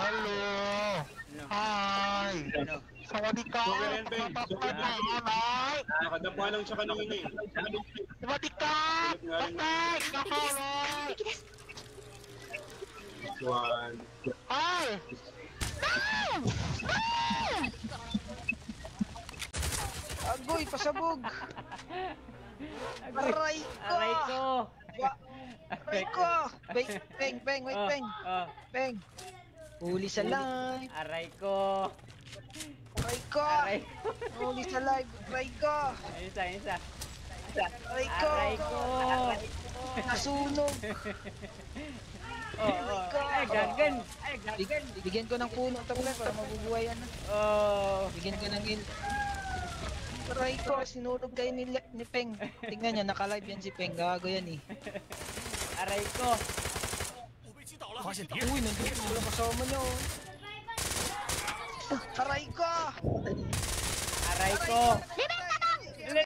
Hello! Hi! Sawadika! Nakadapa lang siya kanina eh. Sawadika! Pasay! Kaholay! One. Hi! Agoy, pasabog! Aray ko! Aray ko! Aray ko! Peng, peng, wait, peng! Oh, Peng! Huli sa live! aray ko! Aray ko! Aray Huli sa live! Aray ko! Isa. Aray ko! Aray ko! Nasunog! Ay, gagan! Bigyan ko ng puno tabla para mabubuhayan na. Oh! Bigyan ko ng il. Aray ko! Sinunog kayo ni Peng. Tingnan nyo, naka-live yan si Peng. Gago yan eh. Aray ko! Uy, nandito wala kasama nyo. Aray ko! Aray ko!